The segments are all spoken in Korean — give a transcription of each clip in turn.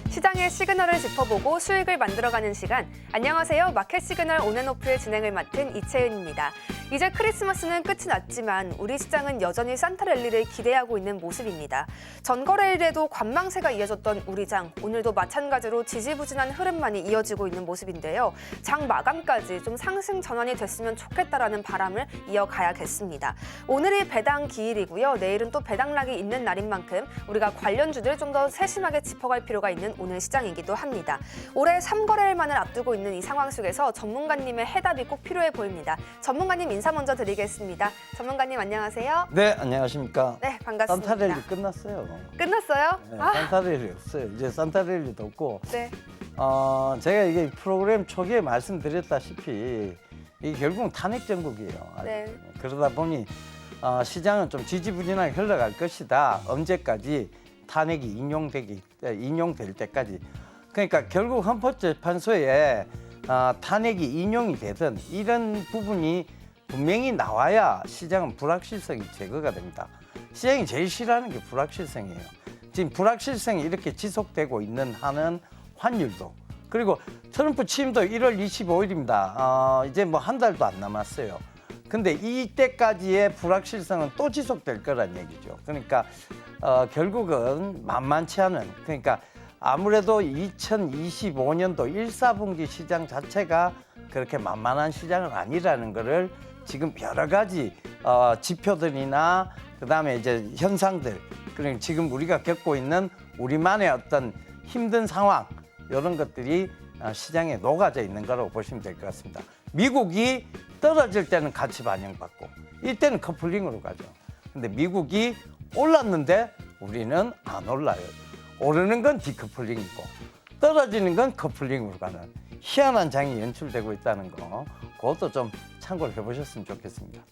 시장의 시그널을 짚어보고 수익을 만들어가는 시간. 안녕하세요. 마켓 시그널 온앤오프의 진행을 맡은 이채은입니다. 이제 크리스마스는 끝이 났지만 우리 시장은 여전히 산타랠리를 기대하고 있는 모습입니다. 전거래일에도 관망세가 이어졌던 우리 장, 오늘도 마찬가지로 지지부진한 흐름만이 이어지고 있는 모습인데요. 장 마감까지 좀 상승 전환이 됐으면 좋겠다라는 바람을 이어가야겠습니다. 오늘이 배당 기일이고요. 내일은 또 배당락이 있는 날인 만큼 우리가 관련주들 좀 더 세심하게 짚어갈 필요가 있는 오늘 시장이기도 합니다. 올해 3거래일만을 앞두고 있는 이 상황 속에서 전문가님의 해답이 꼭 필요해 보입니다. 전문가님 인사 먼저 드리겠습니다. 전문가님 안녕하세요. 네, 안녕하십니까. 네, 반갑습니다. 산타랠리 끝났어요. 끝났어요? 네, 산타랠리 없어요. 이제 산타랠리도 없고. 네. 제가 이게 프로그램 초기에 말씀드렸다시피 이게 결국은 탄핵 정국이에요. 네. 그러다 보니 시장은 좀 지지부진하게 흘러갈 것이다. 언제까지 탄핵이 인용될 때까지. 그러니까 결국 헌법재판소에 탄핵이 인용이 되든 이런 부분이 분명히 나와야 시장은 불확실성이 제거가 됩니다. 시장이 제일 싫어하는 게 불확실성이에요. 지금 불확실성이 이렇게 지속되고 있는 한은 환율도, 그리고 트럼프 취임도 1월 25일입니다. 이제 뭐 한 달도 안 남았어요. 근데 이때까지의 불확실성은 또 지속될 거란 얘기죠. 그러니까 결국은 만만치 않은, 그러니까 아무래도 2025년도 1사분기 시장 자체가 그렇게 만만한 시장은 아니라는 거를 지금 여러 가지 지표들이나 그다음에 이제 현상들, 그리고 지금 우리가 겪고 있는 우리만의 어떤 힘든 상황, 이런 것들이 시장에 녹아져 있는 거라고 보시면 될 것 같습니다. 미국이 떨어질 때는 같이 반영받고 이때는 커플링으로 가죠. 근데 미국이 올랐는데 우리는 안 올라요. 오르는 건 디커플링이고 떨어지는 건 커플링으로 가는 희한한 장이 연출되고 있다는 거, 그것도 좀 참고를 해보셨으면 좋겠습니다.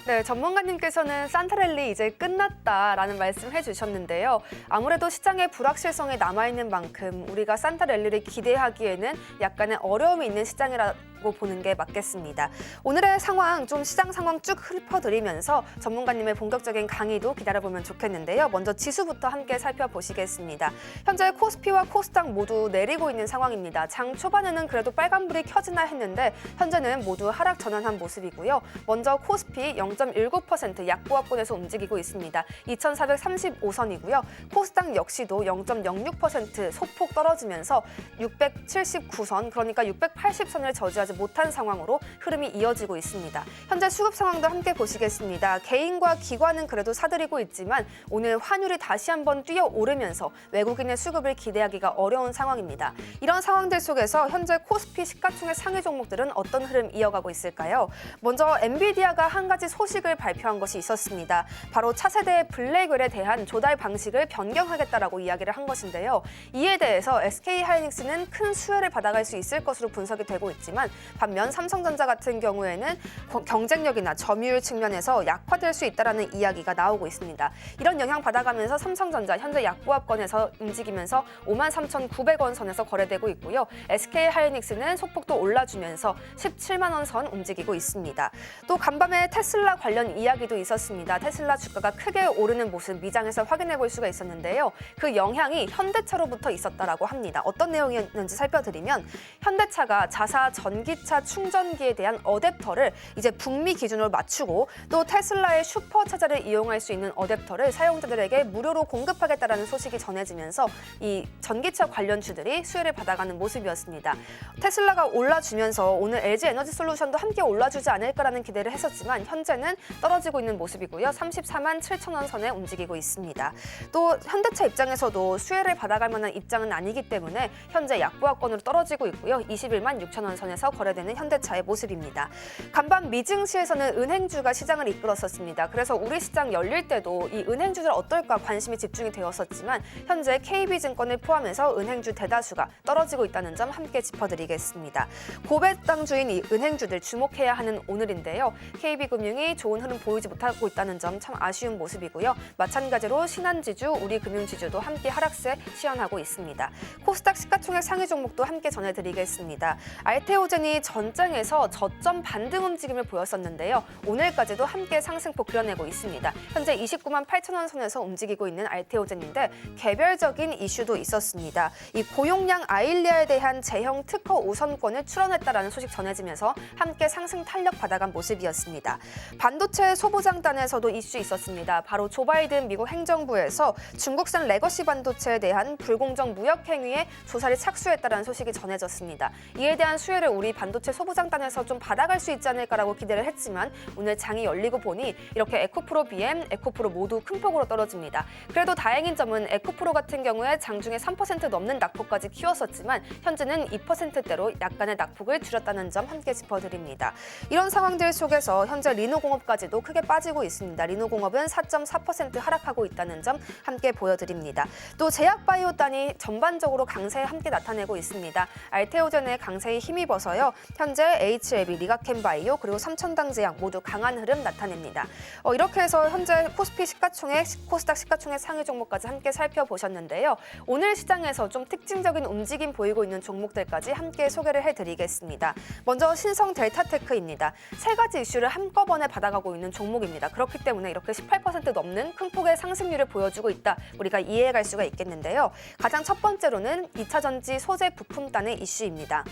네, 전문가님께서는 산타랠리 이제 끝났다라는 말씀 해주셨는데요. 아무래도 시장의 불확실성이 남아있는 만큼 우리가 산타랠리를 기대하기에는 약간의 어려움이 있는 시장이라고 보는 게 맞겠습니다. 오늘의 상황, 좀 시장 상황 쭉 읊어드리면서 전문가님의 본격적인 강의도 기다려보면 좋겠는데요. 먼저 지수부터 함께 살펴보시겠습니다. 현재 코스피와 코스닥 모두 내리고 있는 상황입니다. 장 초반에는 그래도 빨간불이 켜지나 했는데 현재는 모두 하락 전환한 모습이고요. 먼저 코스피 0.19% 약보합권에서 움직이고 있습니다. 2,435선이고요. 코스닥 역시도 0.06% 소폭 떨어지면서 679선, 그러니까 680선을 저지하지 못한 상황으로 흐름이 이어지고 있습니다. 현재 수급 상황도 함께 보시겠습니다. 개인과 기관은 그래도 사들이고 있지만 오늘 환율이 다시 한번 뛰어오르면서 외국인의 수급을 기대하기가 어려운 상황입니다. 이런 상황들 속에서 현재 코스피 시가총액 상위 종목들은 어떤 흐름 이어가고 있을까요? 먼저 엔비디아가 한 가지 소식을 발표한 것이 있었습니다. 바로 차세대 블랙웰에 대한 조달 방식을 변경하겠다라고 이야기를 한 것인데요. 이에 대해서 SK하이닉스는 큰 수혜를 받아갈 수 있을 것으로 분석이 되고 있지만 반면 삼성전자 같은 경우에는 경쟁력이나 점유율 측면에서 약화될 수 있다는 이야기가 나오고 있습니다. 이런 영향 받아가면서 삼성전자 현재 약보합권에서 움직이면서 53,900원 선에서 거래되고 있고요. SK하이닉스는 소폭도 올라주면서 17만 원 선 움직이고 있습니다. 또 간밤에 테슬라 관련 이야기도 있었습니다. 테슬라 주가가 크게 오르는 모습 미장에서 확인해 볼 수가 있었는데요. 그 영향이 현대차로부터 있었다라고 합니다. 어떤 내용이었는지 살펴드리면 현대차가 자사 전기차 충전기에 대한 어댑터를 이제 북미 기준으로 맞추고 또 테슬라의 슈퍼차저를 이용할 수 있는 어댑터를 사용자들에게 무료로 공급하겠다라는 소식이 전해지면서 이 전기차 관련주들이 수혜를 받아가는 모습이었습니다. 테슬라가 올라주면서 오늘 LG에너지솔루션도 함께 올라주지 않을까라는 기대를 했었지만 현재는 떨어지고 있는 모습이고요. 34만 7천 원 선에 움직이고 있습니다. 또 현대차 입장에서도 수혜를 받아갈 만한 입장은 아니기 때문에 현재 약보합권으로 떨어지고 있고요. 21만 6천 원 선에서 거래되는 현대차의 모습입니다. 간밤 미증시에서는 은행주가 시장을 이끌었었습니다. 그래서 우리 시장 열릴 때도 이 은행주들 어떨까 관심이 집중이 되었었지만 현재 KB증권을 포함해서 은행주 대다수가 떨어지고 있다는 점 함께 짚어드리겠습니다. 고배당주인 이 은행주들 주목해야 하는 오늘인데요. KB금융이 좋은 흐름 보이지 못하고 있다는 점 참 아쉬운 모습이고요. 마찬가지로 신한지주, 우리금융지주도 함께 하락세 시현하고 있습니다. 코스닥 시가총액 상위 종목도 함께 전해드리겠습니다. 알테오젠이 종목군이 전장에서 저점 반등 움직임을 보였었는데요. 오늘까지도 함께 상승폭 그려내고 있습니다. 현재 29만 8천 원 선에서 움직이고 있는 알테오젠인데 개별적인 이슈도 있었습니다. 이 고용량 아일리아에 대한 제형 특허 우선권을 출원했다라는 소식 전해지면서 함께 상승 탄력 받아간 모습이었습니다. 반도체 소부장단에서도 이슈 있었습니다. 바로 조 바이든 미국 행정부에서 중국산 레거시 반도체에 대한 불공정 무역 행위에 조사를 착수했다라는 소식이 전해졌습니다. 이에 대한 수혜를 우리 반도체 소부장단에서 좀 받아갈 수 있지 않을까라고 기대를 했지만 오늘 장이 열리고 보니 이렇게 에코프로 BM, 에코프로 모두 큰 폭으로 떨어집니다. 그래도 다행인 점은 에코프로 같은 경우에 장중에 3% 넘는 낙폭까지 키웠었지만 현재는 2%대로 약간의 낙폭을 줄였다는 점 함께 짚어드립니다. 이런 상황들 속에서 현재 리노공업까지도 크게 빠지고 있습니다. 리노공업은 4.4% 하락하고 있다는 점 함께 보여드립니다. 또 제약바이오단이 전반적으로 강세 함께 나타내고 있습니다. 알테오젠의 강세에 힘입어서요. 현재 HLB, 리가켄바이오 그리고 삼천당제약 모두 강한 흐름 나타냅니다. 이렇게 해서 현재 코스피 시가총액, 코스닥 시가총액 상위 종목까지 함께 살펴보셨는데요. 오늘 시장에서 좀 특징적인 움직임 보이고 있는 종목들까지 함께 소개를 해드리겠습니다. 먼저 신성 델타테크입니다. 세 가지 이슈를 한꺼번에 받아가고 있는 종목입니다. 그렇기 때문에 이렇게 18% 넘는 큰 폭의 상승률을 보여주고 있다. 우리가 이해할 수가 있겠는데요. 가장 첫 번째로는 2차 전지 소재 부품단의 이슈입니다.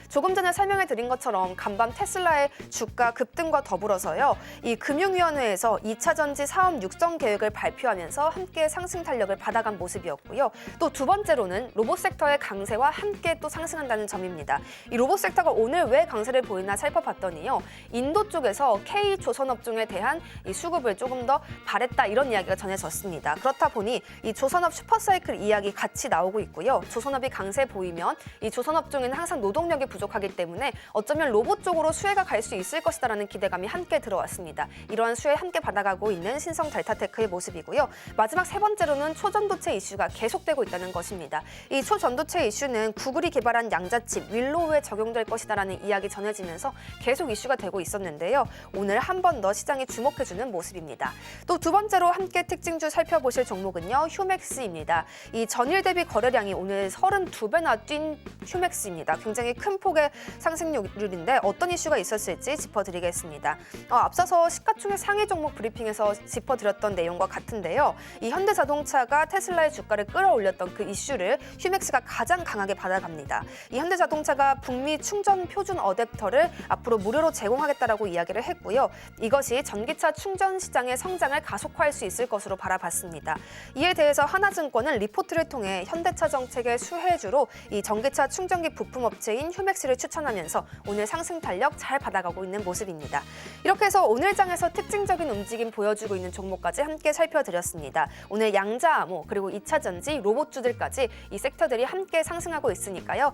조금 전에 설명해 드린 것처럼 간밤 테슬라의 주가 급등과 더불어서요. 이 금융위원회에서 2차 전지 사업 육성 계획을 발표하면서 함께 상승 탄력을 받아간 모습이었고요. 또 두 번째로는 로봇 섹터의 강세와 함께 또 상승한다는 점입니다. 이 로봇 섹터가 오늘 왜 강세를 보이나 살펴봤더니요. 인도 쪽에서 K조선업종에 대한 이 수급을 조금 더 바랬다 이런 이야기가 전해졌습니다. 그렇다 보니 이 조선업 슈퍼사이클 이야기 같이 나오고 있고요. 조선업이 강세 보이면 이 조선업종에는 항상 노동력이 부족하기 때문에 어쩌면 로봇 쪽으로 수혜가 갈 수 있을 것이다라는 기대감이 함께 들어왔습니다. 이러한 수혜 함께 받아가고 있는 신성 델타테크의 모습이고요. 마지막 세 번째로는 초전도체 이슈가 계속되고 있다는 것입니다. 이 초전도체 이슈는 구글이 개발한 양자칩 윌로우에 적용될 것이다라는 이야기 전해지면서 계속 이슈가 되고 있었는데요. 오늘 한 번 더 시장이 주목해주는 모습입니다. 또 두 번째로 함께 특징주 살펴보실 종목은요. 휴맥스입니다. 이 전일 대비 거래량이 오늘 32배나 뛴 휴맥스입니다. 굉장히 큰 폭의 상승률인데 어떤 이슈가 있었을지 짚어드리겠습니다. 앞서서 시가총액 상위 종목 브리핑에서 짚어드렸던 내용과 같은데요. 이 현대자동차가 테슬라의 주가를 끌어올렸던 그 이슈를 휴맥스가 가장 강하게 받아갑니다. 이 현대자동차가 북미 충전 표준 어댑터를 앞으로 무료로 제공하겠다라고 이야기를 했고요. 이것이 전기차 충전 시장의 성장을 가속화할 수 있을 것으로 바라봤습니다. 이에 대해서 하나증권은 리포트를 통해 현대차 정책의 수혜주로 이 전기차 충전기 부품업체인 휴맥스를 추천하면서 오늘 상승 탄력 잘 받아가고 있는 모습입니다. 이렇게 해서 오늘 장에서 특징적인 움직임 보여주고 있는 종목까지 함께 살펴드렸습니다. 오늘 양자암호 그리고 2차 전지 로봇주들까지 이 섹터들이 함께 상승하고 있으니까요.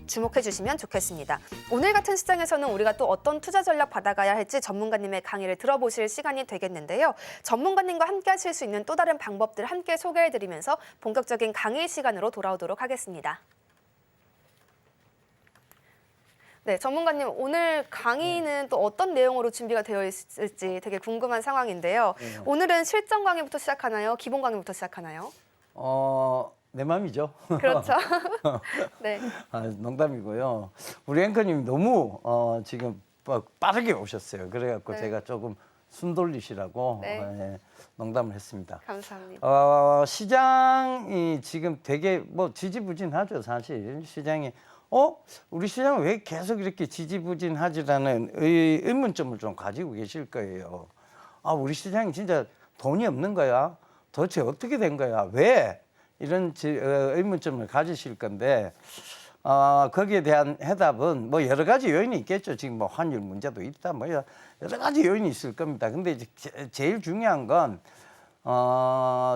주목해 주시면 좋겠습니다. 오늘 같은 시장에서는 우리가 또 어떤 투자 전략 받아가야 할지 전문가님의 강의를 들어보실 시간이 되겠는데요. 전문가님과 함께 하실 수 있는 또 다른 방법들 함께 소개해드리면서 본격적인 강의 시간으로 돌아오도록 하겠습니다. 네, 전문가님 오늘 강의는 또 어떤 내용으로 준비가 되어 있을지 되게 궁금한 상황인데요. 오늘은 실전 강의부터 시작하나요? 기본 강의부터 시작하나요? 내 맘이죠. 그렇죠. 네. 농담이고요. 우리 앵커님이 너무 지금 빠르게 오셨어요. 그래갖고 네. 제가 조금 숨 돌리시라고 네. 농담을 했습니다. 감사합니다. 시장이 지금 되게 뭐 지지부진하죠, 사실. 시장이 우리 시장은 왜 계속 이렇게 지지부진하지라는 의문점을 좀 가지고 계실 거예요. 우리 시장이 진짜 돈이 없는 거야? 도대체 어떻게 된 거야? 왜? 이런 의문점을 가지실 건데 거기에 대한 해답은 뭐 여러 가지 요인이 있겠죠. 지금 뭐 환율 문제도 있다, 뭐 여러 가지 요인이 있을 겁니다. 근데 이제 제일 중요한 건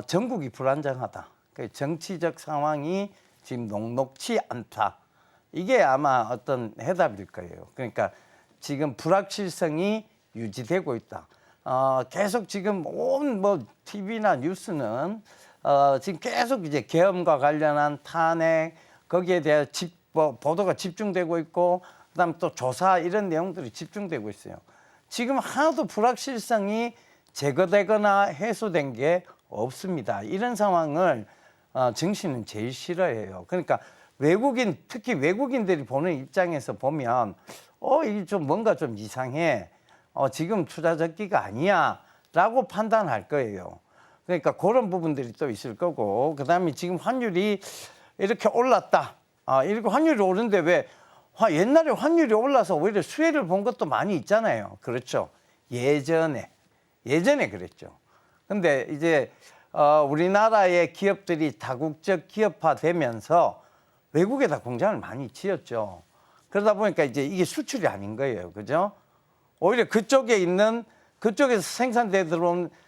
전국이 불안정하다. 정치적 상황이 지금 녹록치 않다. 이게 아마 어떤 해답일 거예요. 그러니까 지금 불확실성이 유지되고 있다. 계속 지금 온 뭐 TV나 뉴스는 지금 계속 이제 계엄과 관련한 탄핵 거기에 대한 보도가 집중되고 있고 그다음 또 조사 이런 내용들이 집중되고 있어요. 지금 하나도 불확실성이 제거되거나 해소된 게 없습니다. 이런 상황을 정신은 제일 싫어해요. 그러니까 외국인, 특히 외국인들이 보는 입장에서 보면 이게 좀 뭔가 좀 이상해. 지금 투자 적기가 아니야 라고 판단할 거예요. 그러니까 그런 부분들이 또 있을 거고, 그다음에 지금 환율이 이렇게 올랐다. 이렇게 환율이 오른데 왜 옛날에 환율이 올라서 오히려 수혜를 본 것도 많이 있잖아요. 그렇죠. 예전에 그랬죠. 근데 이제 우리나라의 기업들이 다국적 기업화되면서 외국에다 공장을 많이 지었죠. 그러다 보니까 이제 이게 수출이 아닌 거예요. 그죠? 오히려 그쪽에서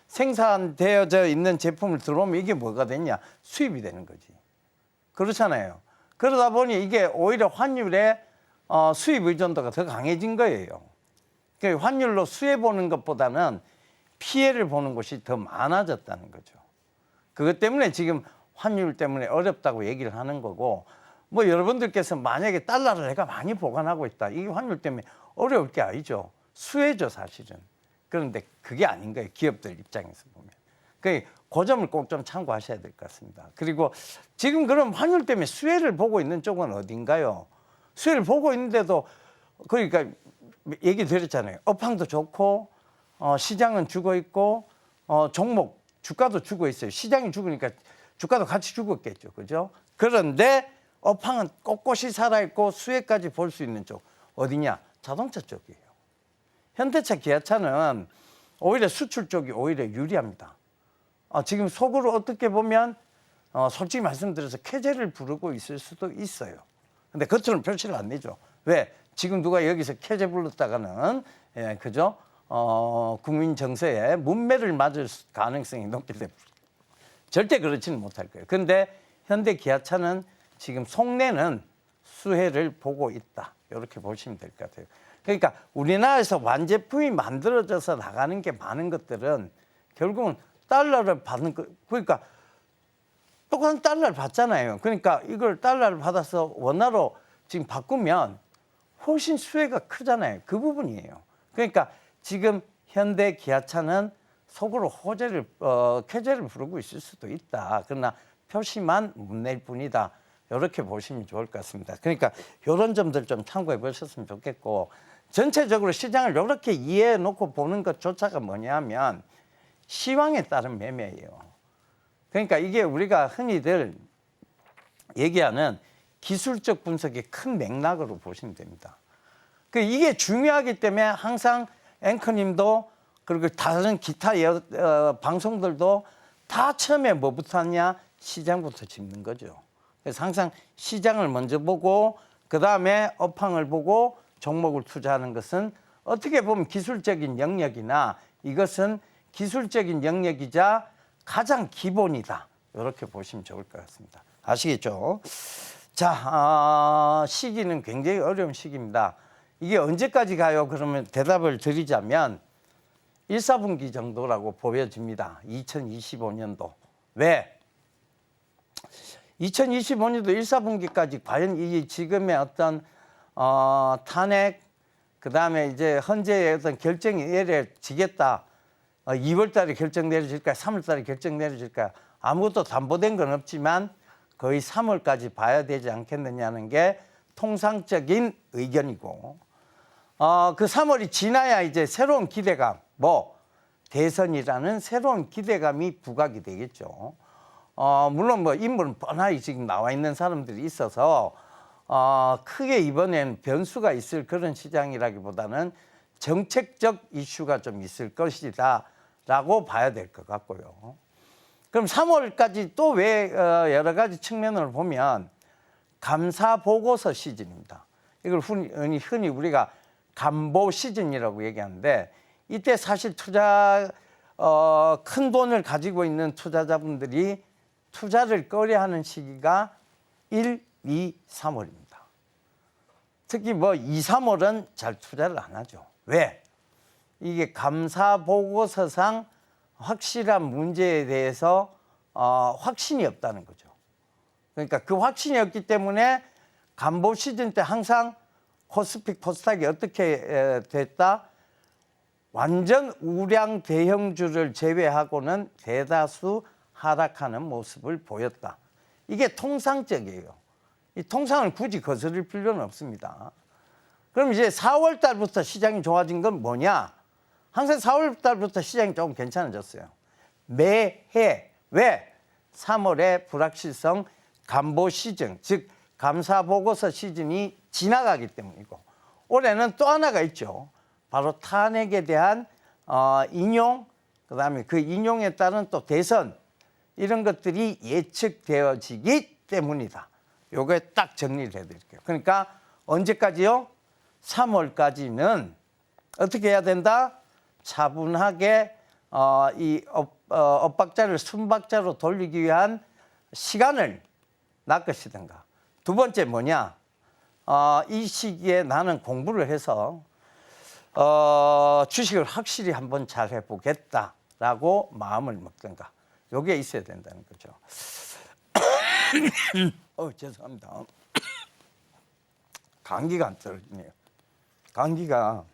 생산되어져 있는 제품을 들어오면 이게 뭐가 되냐? 수입이 되는 거지. 그렇잖아요. 그러다 보니 이게 오히려 환율의 수입 의존도가 더 강해진 거예요. 그러니까 환율로 수혜 보는 것보다는 피해를 보는 곳이 더 많아졌다는 거죠. 그것 때문에 지금 환율 때문에 어렵다고 얘기를 하는 거고, 뭐 여러분들께서 만약에 달러를 내가 많이 보관하고 있다. 이게 환율 때문에 어려울 게 아니죠. 수혜죠, 사실은. 그런데 그게 아닌 거예요. 기업들 입장에서 보면. 그 점을 꼭 좀 참고하셔야 될 것 같습니다. 그리고 지금 그럼 환율 때문에 수혜를 보고 있는 쪽은 어딘가요? 수혜를 보고 있는데도 그러니까 얘기 드렸잖아요. 업황도 좋고 시장은 죽어 있고 종목 주가도 죽어 있어요. 시장이 죽으니까 주가도 같이 죽었겠죠. 그죠? 그런데 업황은 꼿꼿이 살아있고 수혜까지 볼 수 있는 쪽 어디냐? 자동차 쪽이에요. 현대차, 기아차는 오히려 수출 쪽이 오히려 유리합니다. 지금 속으로 어떻게 보면 솔직히 말씀드려서 쾌재를 부르고 있을 수도 있어요. 근데 겉으로는 표시를 안 내죠. 왜? 지금 누가 여기서 쾌재 불렀다가는 그죠? 국민 정서에 문매를 맞을 가능성이 높기 때문에 절대 그렇지는 못할 거예요. 근데 현대 기아차는 지금 속내는 수혜를 보고 있다. 이렇게 보시면 될 것 같아요. 그러니까 우리나라에서 완제품이 만들어져서 나가는 게 많은 것들은 결국은 달러를 받는 거, 그러니까 똑같은 달러를 받잖아요. 그러니까 이걸 달러를 받아서 원화로 지금 바꾸면 훨씬 수혜가 크잖아요. 그 부분이에요. 그러니까 지금 현대 기아차는 속으로 쾌재를 부르고 있을 수도 있다. 그러나 표시만 못 낼 뿐이다. 이렇게 보시면 좋을 것 같습니다. 그러니까 이런 점들 좀 참고해 보셨으면 좋겠고, 전체적으로 시장을 이렇게 이해해 놓고 보는 것조차가 뭐냐면 시황에 따른 매매예요. 그러니까 이게 우리가 흔히들 얘기하는 기술적 분석의 큰 맥락으로 보시면 됩니다. 이게 중요하기 때문에 항상 앵커님도 그리고 다른 기타 방송들도 다 처음에 뭐부터 하냐? 시장부터 짚는 거죠. 그래서 항상 시장을 먼저 보고 그다음에 업황을 보고 종목을 투자하는 것은 어떻게 보면 기술적인 영역이나 이것은 기술적인 영역이자 가장 기본이다. 이렇게 보시면 좋을 것 같습니다. 아시겠죠? 자, 시기는 굉장히 어려운 시기입니다. 이게 언제까지 가요? 그러면 대답을 드리자면 1, 4분기 정도라고 보여집니다. 2025년도. 왜? 2025년도 1, 4분기까지 과연 이 지금의 어떤 탄핵, 그 다음에 이제 헌재의 어떤 결정이 내려지겠다. 2월 달에 결정 내려질까, 3월 달에 결정 내려질까. 아무것도 담보된 건 없지만 거의 3월까지 봐야 되지 않겠느냐는 게 통상적인 의견이고, 그 3월이 지나야 이제 새로운 기대감, 대선이라는 새로운 기대감이 부각이 되겠죠. 물론 인물은 뻔하게 지금 나와 있는 사람들이 있어서 크게 이번엔 변수가 있을 그런 시장이라기보다는 정책적 이슈가 좀 있을 것이다라고 봐야 될 것 같고요. 그럼 3월까지 또 왜 여러 가지 측면을 보면 감사 보고서 시즌입니다. 이걸 흔히 우리가 감보 시즌이라고 얘기하는데, 이때 사실 큰 돈을 가지고 있는 투자자분들이 투자를 꺼려하는 시기가 1, 2, 3월입니다. 특히 2, 3월은 잘 투자를 안 하죠. 왜? 이게 감사 보고서상 확실한 문제에 대해서 확신이 없다는 거죠. 그러니까 그 확신이 없기 때문에 감보 시즌 때 항상 코스피, 코스닥이 어떻게 됐다? 완전 우량 대형주를 제외하고는 대다수 하락하는 모습을 보였다. 이게 통상적이에요. 이 통상을 굳이 거스를 필요는 없습니다. 그럼 이제 4월 달부터 시장이 좋아진 건 뭐냐? 항상 4월 달부터 시장이 조금 괜찮아졌어요. 매해. 왜? 3월에 불확실성 감보 시즌, 즉 감사보고서 시즌이 지나가기 때문이고, 올해는 또 하나가 있죠. 바로 탄핵에 대한 인용, 그다음에 그 인용에 따른 또 대선, 이런 것들이 예측되어지기 때문이다. 요거에 딱 정리를 해드릴게요. 그러니까 언제까지요? 3월까지는 어떻게 해야 된다? 차분하게 이 엇박자를 순박자로 돌리기 위한 시간을 날 것이든가. 두 번째 뭐냐? 이 시기에 나는 공부를 해서 주식을 확실히 한번 잘 해보겠다라고 마음을 먹든가. 요게 있어야 된다는 거죠. 죄송합니다. 감기가 안 떨어지네요. 감기가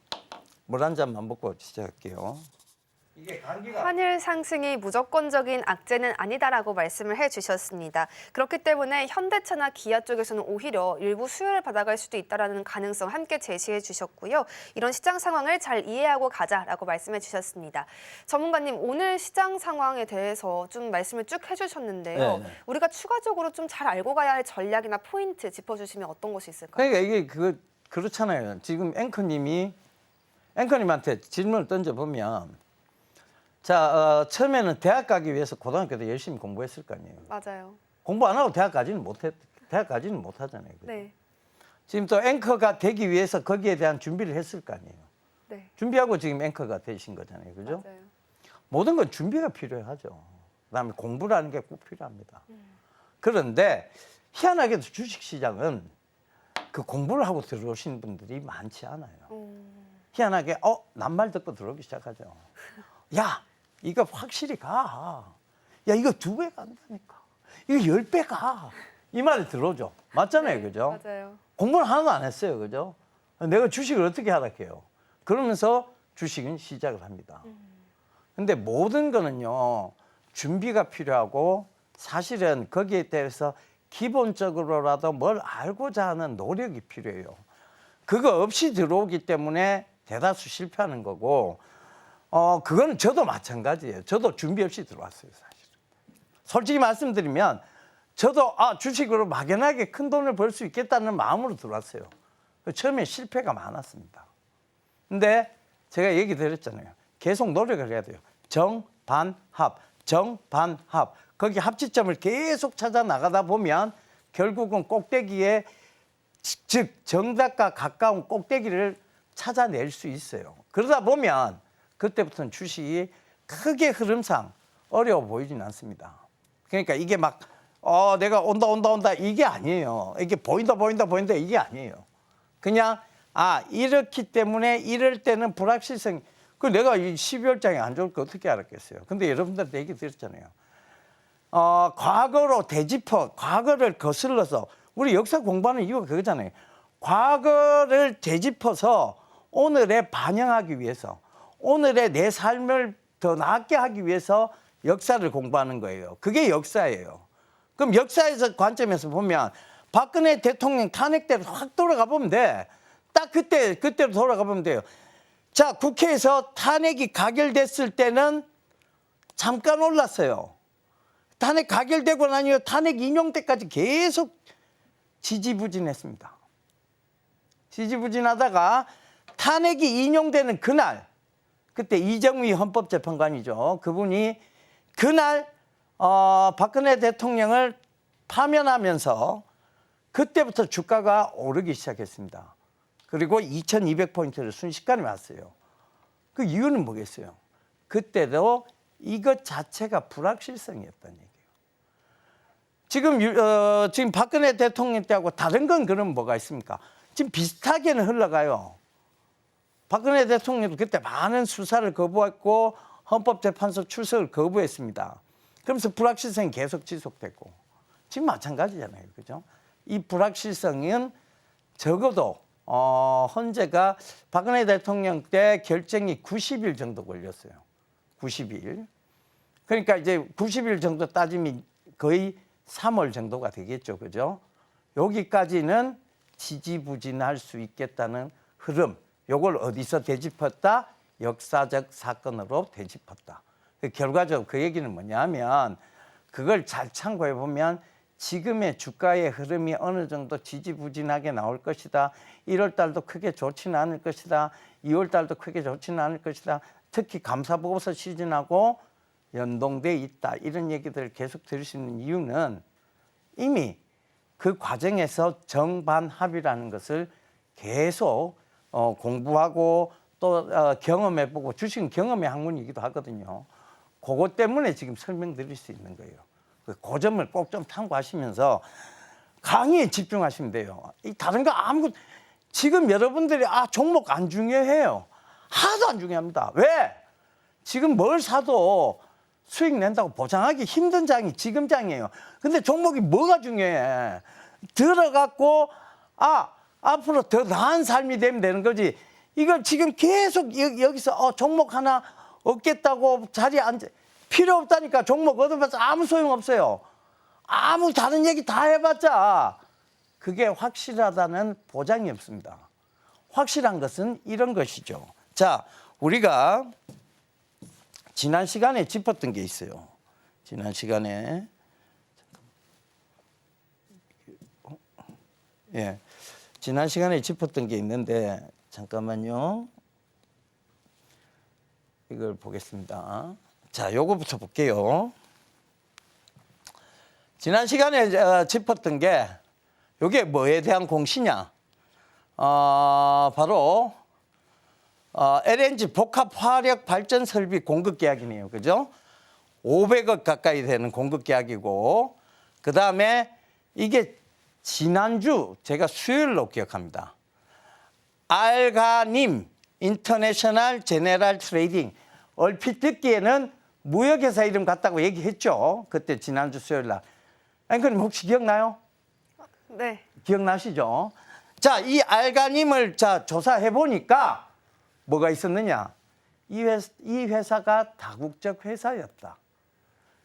물 한 잔만 먹고 시작할게요. 이게 감기가 환율 상승이 무조건적인 악재는 아니다라고 말씀을 해주셨습니다. 그렇기 때문에 현대차나 기아 쪽에서는 오히려 일부 수혜를 받아갈 수도 있다는 가능성 함께 제시해 주셨고요. 이런 시장 상황을 잘 이해하고 가자라고 말씀해 주셨습니다. 전문가님, 오늘 시장 상황에 대해서 좀 말씀을 쭉 해주셨는데요. 네네. 우리가 추가적으로 좀 잘 알고 가야 할 전략이나 포인트 짚어주시면 어떤 것이 있을까요? 그러니까 이게 그렇잖아요. 지금 앵커님한테 질문을 던져보면, 자, 처음에는 대학 가기 위해서 고등학교 때 열심히 공부했을 거 아니에요. 맞아요. 공부 안 하고 대학까지는 못 하잖아요. 그죠? 네. 지금 또 앵커가 되기 위해서 거기에 대한 준비를 했을 거 아니에요. 네. 준비하고 지금 앵커가 되신 거잖아요. 그죠? 맞아요. 모든 건 준비가 필요하죠. 그다음에 공부라는 게 꼭 필요합니다. 그런데 희한하게도 주식시장은 그 공부를 하고 들어오신 분들이 많지 않아요. 희한하게 낱말 듣고 들어오기 시작하죠. 야, 이거 확실히 가. 야, 이거 2배 간다니까. 이거 10배 가. 이 말이 들어오죠. 맞잖아요. 네, 그죠? 맞아요. 공부를 하나도 안 했어요. 그죠? 내가 주식을 어떻게 하락해요? 그러면서 주식은 시작을 합니다. 근데 모든 거는요, 준비가 필요하고, 사실은 거기에 대해서 기본적으로라도 뭘 알고자 하는 노력이 필요해요. 그거 없이 들어오기 때문에 대다수 실패하는 거고, 그거는 저도 마찬가지예요. 저도 준비 없이 들어왔어요, 사실. 솔직히 말씀드리면, 저도 주식으로 막연하게 큰 돈을 벌 수 있겠다는 마음으로 들어왔어요. 처음에 실패가 많았습니다. 근데 제가 얘기 드렸잖아요. 계속 노력을 해야 돼요. 정반합. 거기 합치점을 계속 찾아 나가다 보면 결국은 꼭대기에, 즉 정답과 가까운 꼭대기를 찾아낼 수 있어요. 그러다 보면 그때부터는 주식이 크게 흐름상 어려워 보이진 않습니다. 그러니까 이게 막 내가 온다 이게 아니에요. 이게 보인다 이게 아니에요. 그냥 이렇기 때문에 이럴 때는 불확실성. 내가 이 12월장에 안 좋을 거 어떻게 알았겠어요. 근데 여러분들한테 얘기 드렸잖아요. 과거로 과거를 거슬러서 우리 역사 공부하는 이유가 그거잖아요. 과거를 되짚어서 오늘에 반영하기 위해서, 오늘의 내 삶을 더 나게 하기 위해서 역사를 공부하는 거예요. 그게 역사예요. 그럼 역사에서 관점에서 보면 박근혜 대통령 탄핵 때로 확 돌아가 보면 돼. 딱 그때로 돌아가 보면 돼요. 자, 국회에서 탄핵이 가결됐을 때는 잠깐 올랐어요. 탄핵 가결되고 나니 탄핵 인용 때까지 계속 지지부진했습니다. 지지부진하다가 탄핵이 인용되는 그날, 그때 이정휘 헌법재판관이죠. 그분이 그날 박근혜 대통령을 파면하면서 그때부터 주가가 오르기 시작했습니다. 그리고 2200포인트를 순식간에 왔어요. 그 이유는 뭐겠어요? 그때도 이것 자체가 불확실성이었다는 얘기예요. 지금 박근혜 대통령 때하고 다른 건 그럼 뭐가 있습니까? 지금 비슷하게는 흘러가요. 박근혜 대통령도 그때 많은 수사를 거부했고 헌법재판소 출석을 거부했습니다. 그러면서 불확실성이 계속 지속됐고 지금 마찬가지잖아요. 그죠? 이 불확실성은 적어도 헌재가 박근혜 대통령 때 결정이 90일 정도 걸렸어요. 90일. 그러니까 이제 90일 정도 따지면 거의 3월 정도가 되겠죠. 그죠? 여기까지는 지지부진할 수 있겠다는 흐름. 요걸 어디서 되짚었다? 역사적 사건으로 되짚었다. 결과적으로 그 얘기는 뭐냐면 그걸 잘 참고해 보면 지금의 주가의 흐름이 어느 정도 지지부진하게 나올 것이다. 1월 달도 크게 좋지는 않을 것이다. 2월 달도 크게 좋지는 않을 것이다. 특히 감사보고서 시즌하고 연동돼 있다. 이런 얘기들을 계속 들을 수 있는 이유는 이미 그 과정에서 정반합이라는 것을 계속 공부하고 또 경험해보고 주식은 경험의 학문이기도 하거든요. 그것 때문에 지금 설명드릴 수 있는 거예요. 그 점을 꼭 좀 참고하시면서 강의에 집중하시면 돼요. 이 다른 거 아무것도 지금 여러분들이 종목 안 중요해요. 하나도 안 중요합니다. 왜? 지금 뭘 사도 수익 낸다고 보장하기 힘든 장이 지금 장이에요. 근데 종목이 뭐가 중요해? 들어갖고 앞으로 더 나은 삶이 되면 되는 거지. 이걸 지금 계속 여기서 종목 하나 얻겠다고 자리에 앉아 필요 없다니까. 종목 얻어봤자 아무 소용 없어요. 아무 다른 얘기 다 해봤자 그게 확실하다는 보장이 없습니다. 확실한 것은 이런 것이죠. 자, 우리가 지난 시간에 짚었던 게 있어요. 지난 시간에 지난 시간에 짚었던 게 있는데 잠깐만요. 이걸 보겠습니다. 자, 요거부터 볼게요. 지난 시간에 짚었던 게 요게 뭐에 대한 공시냐? 바로 LNG 복합 화력 발전 설비 공급 계약이네요. 그죠? 500억 가까이 되는 공급 계약이고, 그 다음에 이게 지난주 제가 수요일로 기억합니다. 알가님 인터내셔널 제네럴 트레이딩, 얼핏 듣기에는 무역회사 이름 같다고 얘기했죠. 그때 지난주 수요일 날. 앵커님 혹시 기억나요? 네. 기억나시죠? 자, 이 알가님을 조사해 보니까 뭐가 있었느냐? 이 회사가 다국적 회사였다.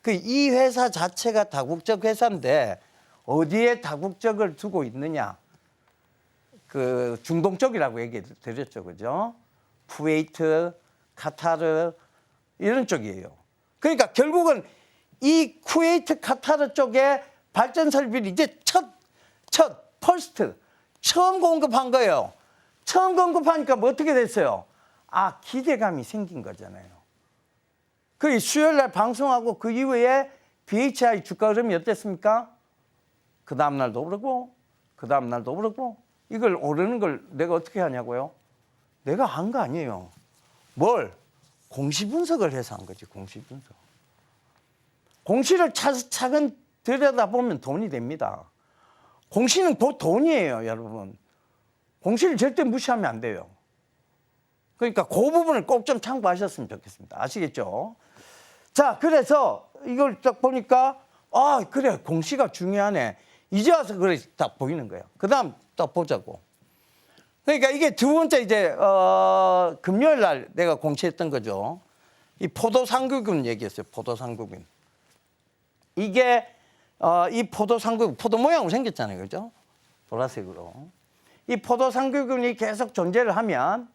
그 이 회사 자체가 다국적 회사인데 어디에 다국적을 두고 있느냐? 그 중동 쪽이라고 얘기 드렸죠, 그죠? 쿠웨이트, 카타르 이런 쪽이에요. 그러니까 결국은 이 쿠웨이트, 카타르 쪽에 발전 설비를 이제 퍼스트 처음 공급한 거예요. 처음 공급하니까 뭐 어떻게 됐어요? 기대감이 생긴 거잖아요. 그 수요일 날 방송하고 그 이후에 BHI 주가 흐름이 어땠습니까? 그 다음 날도 오르고 그 다음 날도 오르고. 이걸 오르는 걸 내가 어떻게 하냐고요? 내가 한 거 아니에요. 뭘? 공시 분석을 해서 한 거지. 공시 분석. 공시를 차근차근 들여다보면 돈이 됩니다. 공시는 곧 돈이에요, 여러분. 공시를 절대 무시하면 안 돼요. 그러니까 그 부분을 꼭 좀 참고하셨으면 좋겠습니다. 아시겠죠? 자, 그래서 이걸 딱 보니까 그래, 공시가 중요하네. 이제 와서 그래 딱 보이는 거예요. 그 다음 딱 보자고. 그러니까 이게 두 번째 이제 금요일 날 내가 공시했던 거죠. 이 포도상구균 얘기했어요. 포도상구균. 이게 이 포도상구균, 포도 모양으로 생겼잖아요, 그죠? 보라색으로. 이 포도상구균이 계속 존재를 하면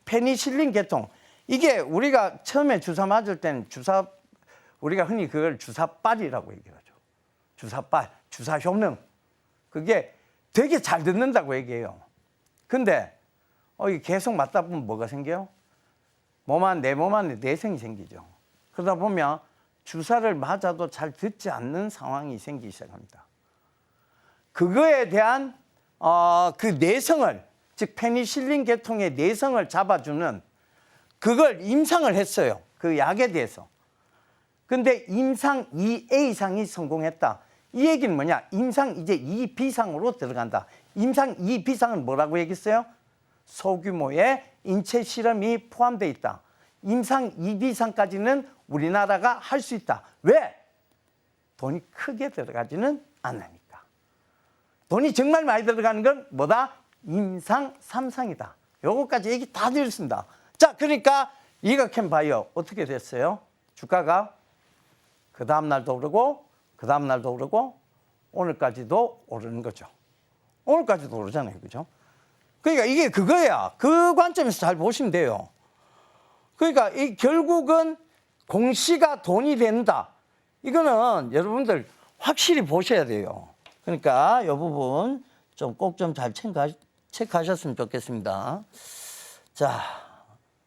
페니실린 계통. 이게 우리가 처음에 주사 맞을 때는 우리가 흔히 그걸 주사빨이라고 얘기하죠. 주사빨, 주사 효능. 그게 되게 잘 듣는다고 얘기해요. 근데 이게 계속 맞다 보면 뭐가 생겨요? 내 몸 안에 내성이 생기죠. 그러다 보면 주사를 맞아도 잘 듣지 않는 상황이 생기기 시작합니다. 그거에 대한 그 내성을, 즉 페니실린 계통의 내성을 잡아주는 그걸 임상을 했어요. 그 약에 대해서. 근데 임상 2A상이 성공했다. 이 얘기는 뭐냐? 임상 이제 2B상으로 들어간다. 임상 2B상은 뭐라고 얘기했어요? 소규모의 인체 실험이 포함되어 있다. 임상 2B상까지는 우리나라가 할 수 있다. 왜? 돈이 크게 들어가지는 않으니까. 돈이 정말 많이 들어가는 건 뭐다? 임상 3상이다. 요거까지 얘기 다 드렸습니다. 자, 그러니까 이거캠바이오 어떻게 됐어요? 주가가 그 다음 날도 오르고 그 다음 날도 오르고 오늘까지도 오르는 거죠. 오늘까지도 오르잖아요. 그죠? 그러니까 이게 그거야. 그 관점에서 잘 보시면 돼요. 그러니까 이 결국은 공시가 돈이 된다. 이거는 여러분들 확실히 보셔야 돼요. 그러니까 이 부분 좀 꼭 좀 잘 체크하셨으면 좋겠습니다. 자,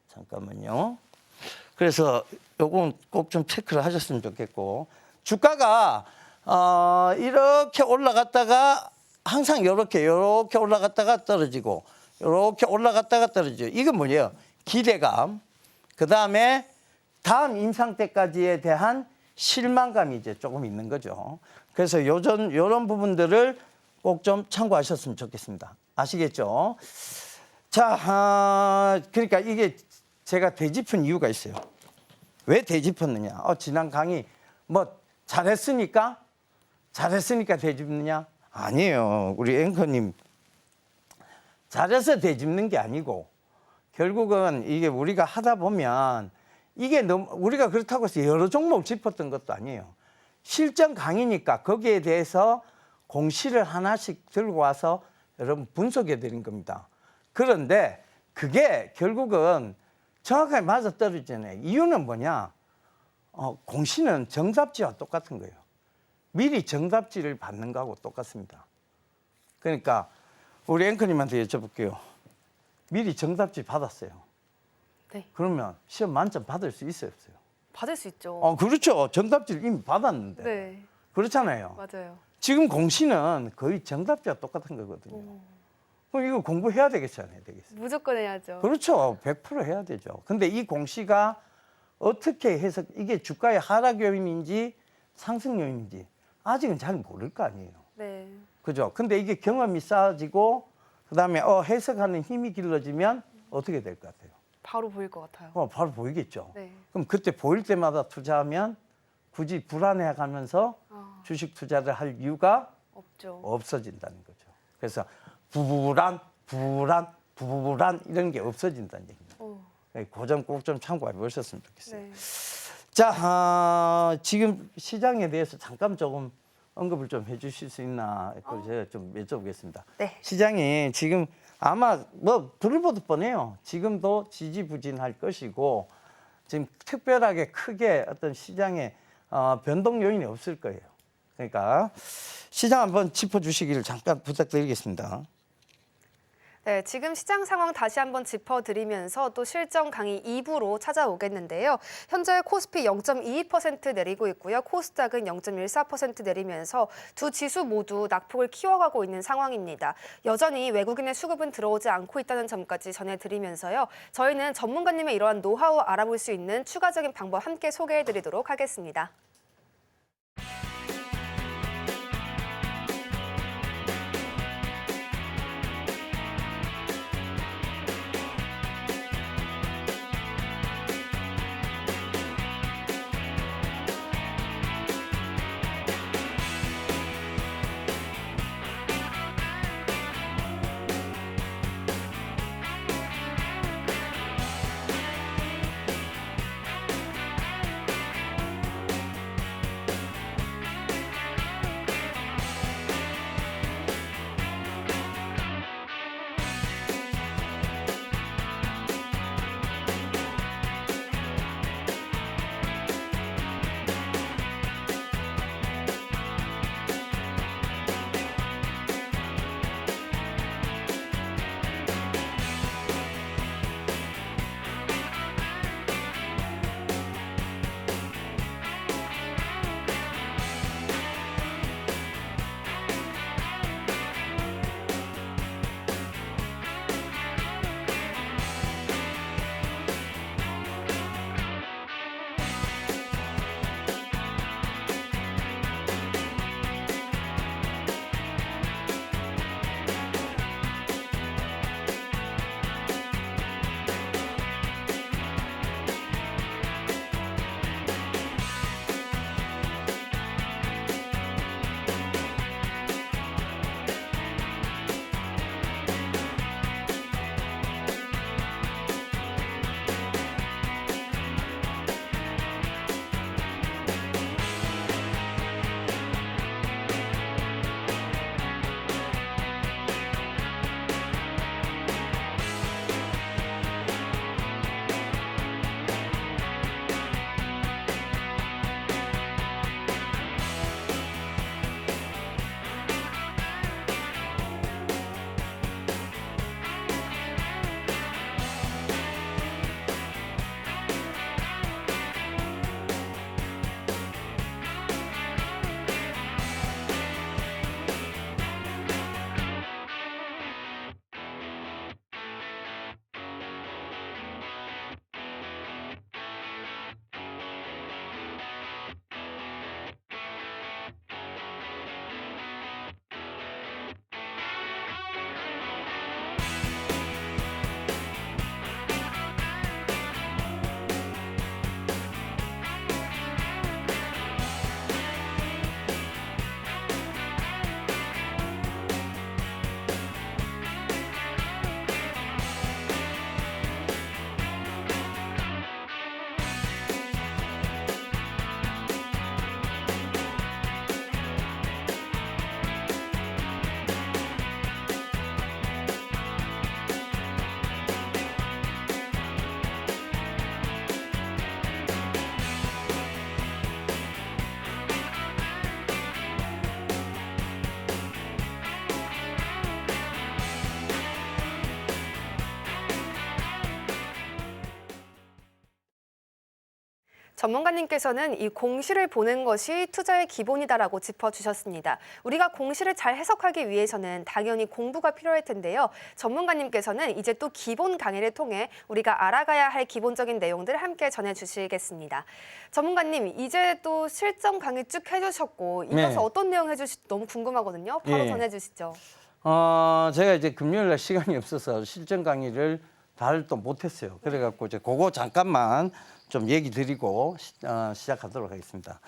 잠깐만요. 그래서 요건 꼭 좀 체크를 하셨으면 좋겠고, 주가가 이렇게 올라갔다가 항상 이렇게 올라갔다가 떨어지고, 이렇게 올라갔다가 떨어지고. 이건 뭐예요? 기대감. 그 다음에 다음 인상 때까지에 대한 실망감이 이제 조금 있는 거죠. 그래서 요런 부분들을 꼭 좀 참고하셨으면 좋겠습니다. 아시겠죠? 자, 그러니까 이게 제가 되짚은 이유가 있어요. 왜 되짚었느냐? 지난 강의 뭐 잘했으니까 되짚느냐? 아니에요. 우리 앵커님 잘해서 되짚는 게 아니고, 결국은 이게 우리가 하다 보면 이게 너무 우리가 그렇다고 해서 여러 종목 짚었던 것도 아니에요. 실전 강의니까 거기에 대해서 공시를 하나씩 들고 와서 여러분 분석해 드린 겁니다. 그런데 그게 결국은 정확하게 맞아떨어지잖아요. 이유는 뭐냐? 공시는 정답지와 똑같은 거예요. 미리 정답지를 받는 거하고 똑같습니다. 그러니까 우리 앵커님한테 여쭤볼게요. 미리 정답지 받았어요. 네. 그러면 시험 만점 받을 수 있어요, 없어요? 받을 수 있죠. 그렇죠. 정답지를 이미 받았는데. 네, 그렇잖아요. 맞아요. 지금 공시는 거의 정답지와 똑같은 거거든요. 그럼 이거 공부해야 되겠지, 안 해야 되겠어요? 무조건 해야죠. 그렇죠. 100% 해야 되죠. 근데 이 공시가 어떻게 해서 이게 주가의 하락 요인인지 상승 요인인지 아직은 잘 모를 거 아니에요. 네. 그죠? 근데 이게 경험이 쌓아지고 그다음에 해석하는 힘이 길러지면 어떻게 될 것 같아요? 바로 보일 것 같아요. 바로 보이겠죠. 네. 그럼 그때 보일 때마다 투자하면 굳이 불안해가면서 아, 주식 투자를 할 이유가 없죠. 없어진다는 거죠. 그래서 불안 이런 게 없어진다는 얘기입니다. 그 점 꼭 좀 참고해 보셨으면 좋겠어요. 네. 자, 지금 시장에 대해서 잠깐 조금 언급을 좀 해주실 수 있나 제가 좀 여쭤보겠습니다. 네. 시장이 지금 아마 뭐 불을 보듯 뻔해요. 지금도 지지부진할 것이고 지금 특별하게 크게 어떤 시장에 변동 요인이 없을 거예요. 그러니까 시장 한번 짚어주시기를 잠깐 부탁드리겠습니다. 네, 지금 시장 상황 다시 한번 짚어드리면서 또 실전 강의 2부로 찾아오겠는데요. 현재 코스피 0.22% 내리고 있고요. 코스닥은 0.14% 내리면서 두 지수 모두 낙폭을 키워가고 있는 상황입니다. 여전히 외국인의 수급은 들어오지 않고 있다는 점까지 전해드리면서요. 저희는 전문가님의 이러한 노하우 알아볼 수 있는 추가적인 방법 함께 소개해드리도록 하겠습니다. 전문가님께서는 이 공시를 보는 것이 투자의 기본이다라고 짚어주셨습니다. 우리가 공시를 잘 해석하기 위해서는 당연히 공부가 필요할 텐데요. 전문가님께서는 이제 또 기본 강의를 통해 우리가 알아가야 할 기본적인 내용들 함께 전해주시겠습니다. 전문가님, 이제 또 실전 강의 쭉 해주셨고 이어서 네. 어떤 내용 해주실지 너무 궁금하거든요. 바로 예. 전해주시죠. 제가 이제 금요일 날 시간이 없어서 실전 강의를 다를 또 못했어요. 그래갖고 이제 그거 잠깐만 좀 얘기 드리고 시작하도록 하겠습니다.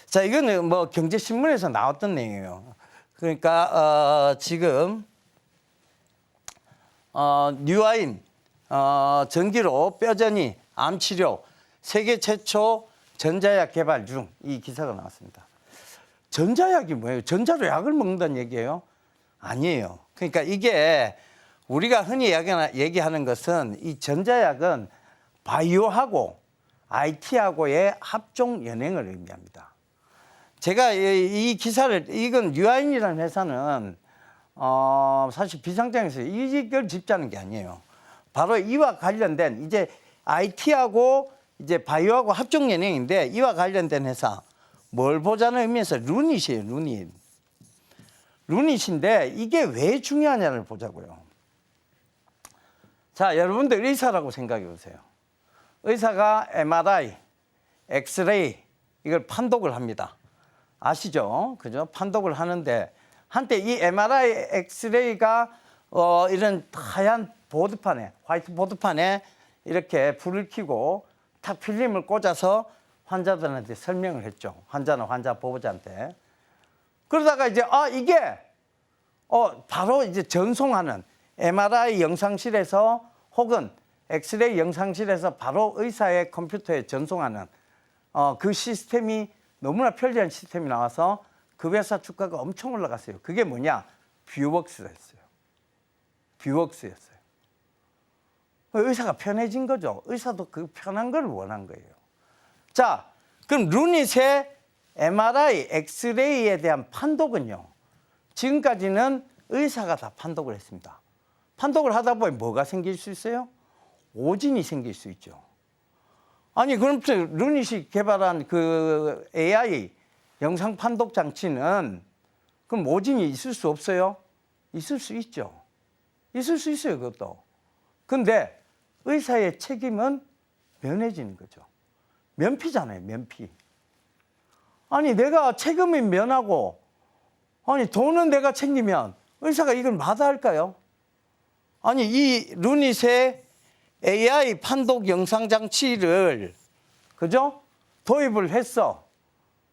자, 이거는 뭐 경제신문에서 나왔던 내용이에요. 그러니까 지금 뉴아인 전기로 뼈전이 암 치료 세계 최초 전자약 개발 중 이 기사가 나왔습니다. 전자약이 뭐예요? 전자로 약을 먹는다는 얘기예요? 아니에요. 그러니까 이게 우리가 흔히 얘기하는 것은 이 전자약은 바이오하고 IT하고의 합종 연행을 의미합니다. 제가 이 기사를 이건 뉴아인이라는 회사는 사실 비상장에서 이걸 집자는 게 아니에요. 바로 이와 관련된 이제 IT하고 이제 바이오하고 합종 연행인데 이와 관련된 회사 뭘 보자는 의미에서 루닛이에요. 루닛인데 이게 왜 중요하냐를 보자고요. 자, 여러분들 의사라고 생각해 보세요. 의사가 MRI, 엑스레이 이걸 판독을 합니다. 아시죠? 그죠? 판독을 하는데 한때 이 MRI, 엑스레이가 이런 하얀 보드판에 화이트 보드판에 이렇게 불을 켜고 탁 필름을 꽂아서 환자들한테 설명을 했죠. 환자나 환자 보호자한테. 그러다가 이제 이게 바로 이제 전송하는 MRI 영상실에서 혹은 엑스레이 영상실에서 바로 의사의 컴퓨터에 전송하는 그 시스템이 너무나 편리한 시스템이 나와서 그 회사 주가가 엄청 올라갔어요. 그게 뭐냐? 뷰웍스였어요. 뷰웍스였어요. 의사가 편해진 거죠. 의사도 그 편한 걸 원한 거예요. 자, 그럼 루닛의 MRI, 엑스레이에 대한 판독은요. 지금까지는 의사가 다 판독을 했습니다. 판독을 하다 보면 뭐가 생길 수 있어요? 오진이 생길 수 있죠. 아니, 그럼 루닛이 개발한 그 AI 영상 판독 장치는 그럼 오진이 있을 수 없어요? 있을 수 있죠. 있을 수 있어요, 그것도. 근데 의사의 책임은 면해지는 거죠. 면피잖아요, 면피. 아니, 내가 책임을 면하고, 아니, 돈은 내가 챙기면 의사가 이걸 마다할까요? 아니, 이 루닛의 AI 판독 영상 장치를, 그죠? 도입을 했어.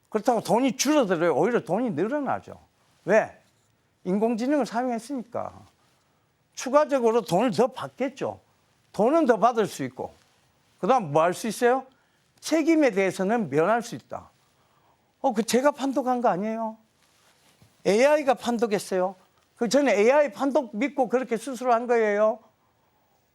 그렇다고 돈이 줄어들어요. 오히려 돈이 늘어나죠. 왜? 인공지능을 사용했으니까. 추가적으로 돈을 더 받겠죠. 돈은 더 받을 수 있고. 그 다음 뭐 할 수 있어요? 책임에 대해서는 면할 수 있다. 그 제가 판독한 거 아니에요? AI가 판독했어요. 그 전에 AI 판독 믿고 그렇게 수술한 거예요.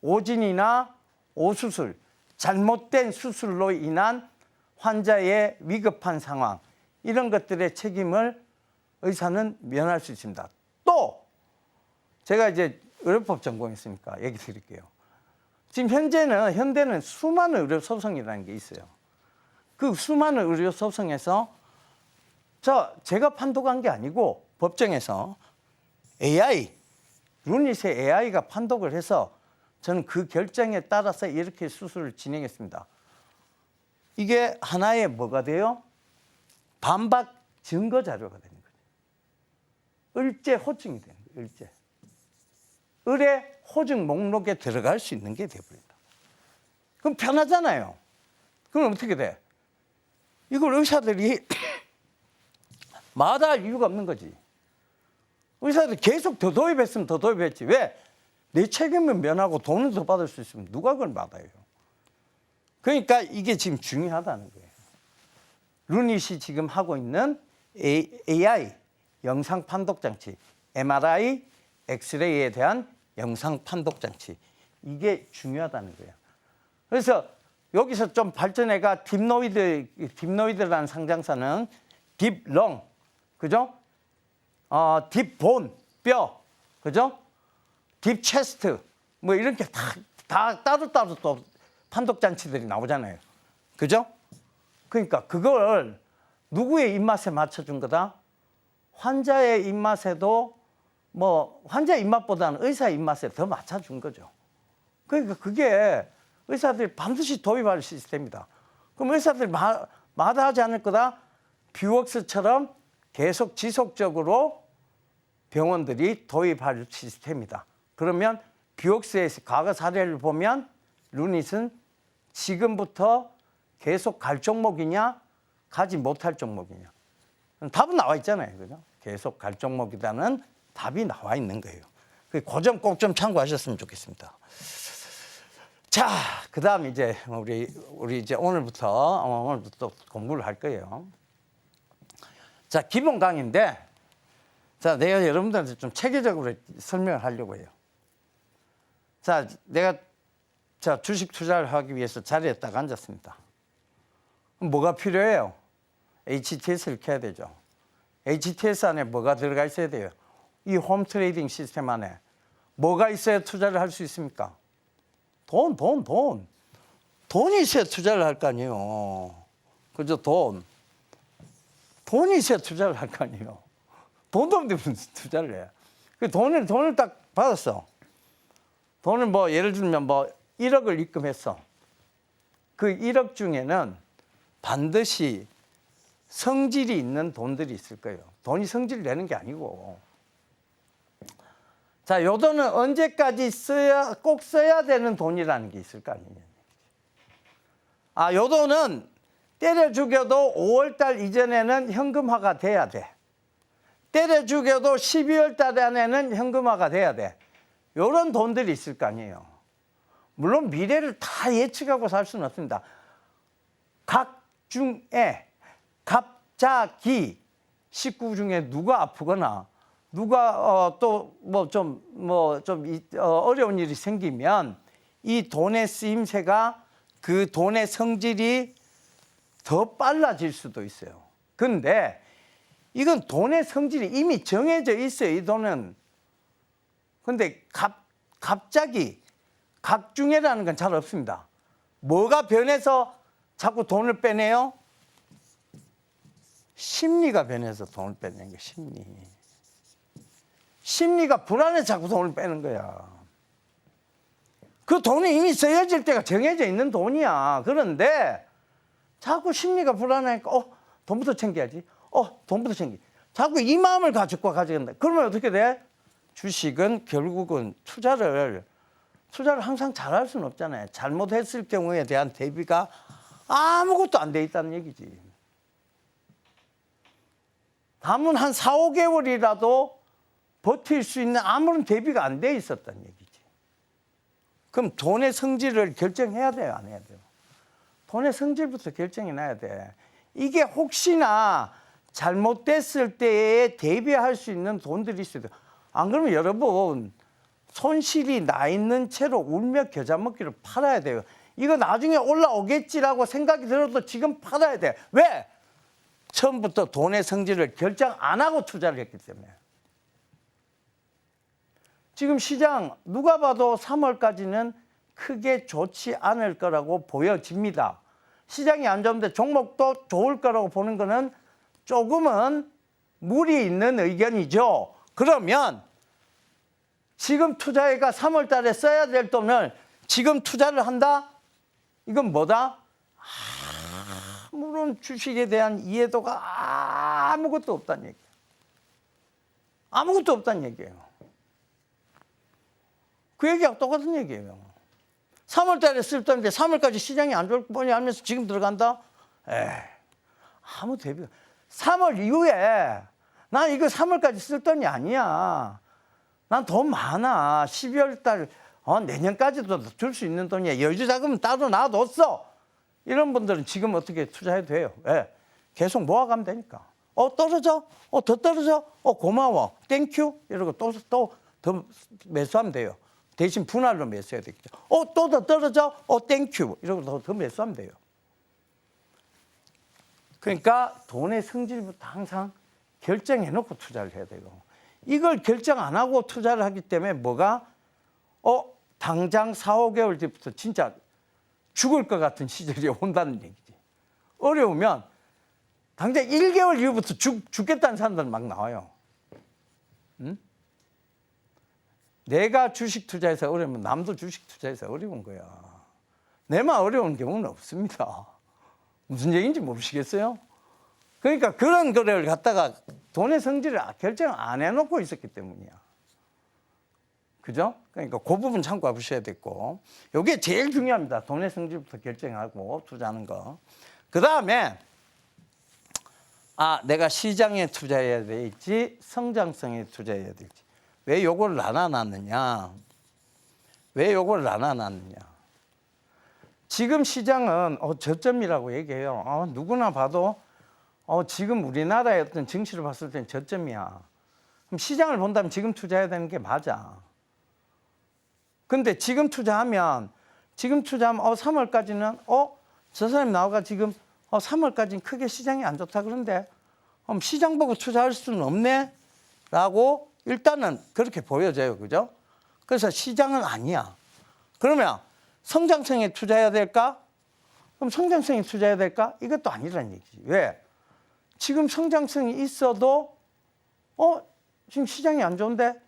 오진이나 오수술, 잘못된 수술로 인한 환자의 위급한 상황, 이런 것들의 책임을 의사는 면할 수 있습니다. 또 제가 이제 의료법 전공했으니까 얘기 드릴게요. 지금 현대는 수많은 의료 소송이라는 게 있어요. 그 수많은 의료 소송에서 제가 판독한 게 아니고 법정에서 루닛의 AI가 판독을 해서 저는 그 결정에 따라서 이렇게 수술을 진행했습니다. 이게 하나의 뭐가 돼요? 반박 증거 자료가 되는 거죠. 을제 호증이 되는 거예요. 을제. 을의 호증 목록에 들어갈 수 있는 게 돼버린다. 그럼 편하잖아요. 그럼 어떻게 돼? 이걸 의사들이 마다할 이유가 없는 거지. 의사들이 계속 더 도입했으면 더 도입했지. 왜? 내 책임을 면하고 돈을 더 받을 수 있으면 누가 그걸 받아요? 그러니까 이게 지금 중요하다는 거예요. 루닛이 지금 하고 있는 AI 영상 판독 장치, MRI, 엑스레이에 대한 영상 판독 장치, 이게 중요하다는 거예요. 그래서 여기서 좀 발전해가 딥노이드라는 상장사는 딥렁, 그죠? 딥본, 뼈, 그죠? 딥체스트, 뭐 이렇게 다 따로따로 또 판독 장치들이 나오잖아요. 그죠? 그러니까 그걸 누구의 입맛에 맞춰준 거다? 환자의 입맛에도 뭐 환자 입맛보다는 의사 입맛에 더 맞춰준 거죠. 그러니까 그게 의사들이 반드시 도입할 시스템이다. 그럼 의사들이 마다하지 않을 거다? 뷰웍스처럼 계속 지속적으로 병원들이 도입할 시스템이다. 그러면 뷰웍스의 과거 사례를 보면 루닛은 지금부터 계속 갈 종목이냐 가지 못할 종목이냐 답은 나와 있잖아요. 그죠? 계속 갈 종목이라는 답이 나와 있는 거예요. 그 점 꼭 좀 참고하셨으면 좋겠습니다. 자, 그다음 이제 우리 이제 오늘부터 공부를 할 거예요. 자, 기본 강의인데, 자, 내가 여러분들한테 좀 체계적으로 설명을 하려고 해요. 자, 내가 주식 투자를 하기 위해서 자리에 딱 앉았습니다. 그럼 뭐가 필요해요? HTS를 켜야 되죠. HTS 안에 뭐가 들어가 있어야 돼요? 이 홈 트레이딩 시스템 안에 뭐가 있어야 투자를 할 수 있습니까? 돈이 있어야 투자를 할 거 아니에요. 그죠? 돈이 있어야 투자를 할 거 아니에요. 돈도 없는데 무슨 투자를 해. 그 돈을 딱 받았어. 돈을 뭐 예를 들면 뭐 1억을 입금했어. 그 1억 중에는 반드시 성질이 있는 돈들이 있을 거예요. 돈이 성질을 내는 게 아니고. 자, 요 돈은 언제까지 꼭 써야 되는 돈이라는 게 있을 거 아니냐. 요 돈은 때려 죽여도 5월 달 이전에는 현금화가 돼야 돼. 때려 죽여도 12월 달 안에는 현금화가 돼야 돼. 요런 돈들이 있을 거 아니에요. 물론 미래를 다 예측하고 살 수는 없습니다. 각 중에 갑자기 식구 중에 누가 아프거나 누가 또 뭐 좀 어려운 일이 생기면 이 돈의 쓰임새가 그 돈의 성질이 더 빨라질 수도 있어요. 근데 이건 돈의 성질이 이미 정해져 있어요. 이 돈은. 근데 갑자기 각중에라는 건 잘 없습니다. 뭐가 변해서 자꾸 돈을 빼내요? 심리가 변해서 돈을 빼내는 거야. 심리가 불안해서 자꾸 돈을 빼는 거야. 그 돈이 이미 써야질 때가 정해져 있는 돈이야. 그런데 자꾸 심리가 불안하니까 돈부터 챙겨야지. 돈부터 챙기. 자꾸 이 마음을 가지고 가져간다. 그러면 어떻게 돼? 주식은 결국은 투자를 항상 잘할 수는 없잖아요. 잘못했을 경우에 대한 대비가 아무것도 안 돼 있다는 얘기지. 남은 한 4, 5개월이라도 버틸 수 있는 아무런 대비가 안 돼 있었다는 얘기지. 그럼 돈의 성질을 결정해야 돼요, 안 해야 돼요? 돈의 성질부터 결정해 놔야 돼. 이게 혹시나 잘못됐을 때에 대비할 수 있는 돈들이 있어야 돼. 안 그러면 여러분 손실이 나 있는 채로 울며 겨자 먹기를 팔아야 돼요. 이거 나중에 올라오겠지라고 생각이 들어도 지금 팔아야 돼. 왜? 처음부터 돈의 성질을 결정 안 하고 투자를 했기 때문에. 지금 시장 누가 봐도 3월까지는 크게 좋지 않을 거라고 보여집니다. 시장이 안 좋은데 종목도 좋을 거라고 보는 거는 조금은 무리 있는 의견이죠. 그러면 지금 투자해가 3월 달에 써야 될 돈을 지금 투자를 한다? 이건 뭐다? 아무런 주식에 대한 이해도가 아무것도 없다는 얘기예요. 아무것도 없다는 얘기예요. 그 얘기하고 똑같은 얘기예요. 3월 달에 쓸 돈인데 3월까지 시장이 안 좋을 뻔히 알면서 지금 들어간다? 아무 대비가. 3월 이후에 난 이거 3월까지 쓸 돈이 아니야. 난 돈 많아. 12월 달 내년까지도 줄 수 있는 돈이야. 여유자금은 따로 놔뒀어. 이런 분들은 지금 어떻게 투자해도 돼요. 왜? 계속 모아가면 되니까. 떨어져? 더 떨어져? 고마워. 땡큐? 이러고 또 더 매수하면 돼요. 대신 분할로 매수해야 되겠죠. 또 더 떨어져? 땡큐. 이러고 더 매수하면 돼요. 그러니까 돈의 성질부터 항상 결정해놓고 투자를 해야 돼요. 이걸 결정 안 하고 투자를 하기 때문에 뭐가? 당장 4, 5개월 뒤부터 진짜 죽을 것 같은 시절이 온다는 얘기지. 어려우면 당장 1개월 이후부터 죽겠다는 사람들 막 나와요. 응? 내가 주식 투자해서 어려우면 남도 주식 투자해서 어려운 거야. 내만 어려운 경우는 없습니다. 무슨 얘기인지 모르시겠어요? 그러니까 그런 거를 갖다가 돈의 성질을 결정을 안 해놓고 있었기 때문이야. 그죠? 그러니까 그 부분 참고해 보셔야 됐고, 이게 제일 중요합니다. 돈의 성질부터 결정하고 투자하는 거. 그 다음에 내가 시장에 투자해야 될지 성장성에 투자해야 될지. 왜 요걸 나눠놨느냐? 지금 시장은 저점이라고 얘기해요. 누구나 봐도 지금 우리나라의 어떤 증시를 봤을 땐 저점이야. 그럼 시장을 본다면 지금 투자해야 되는 게 맞아. 근데 지금 투자하면 3월까지는 저 사람이 나와가 지금 3월까지는 크게 시장이 안 좋다 그런데 시장 보고 투자할 수는 없네 라고 일단은 그렇게 보여져요. 그죠? 그래서 시장은 아니야. 그러면 성장성에 투자해야 될까? 그럼 성장성에 투자해야 될까? 이것도 아니라는 얘기지. 왜? 지금 성장성이 있어도 지금 시장이 안 좋은데?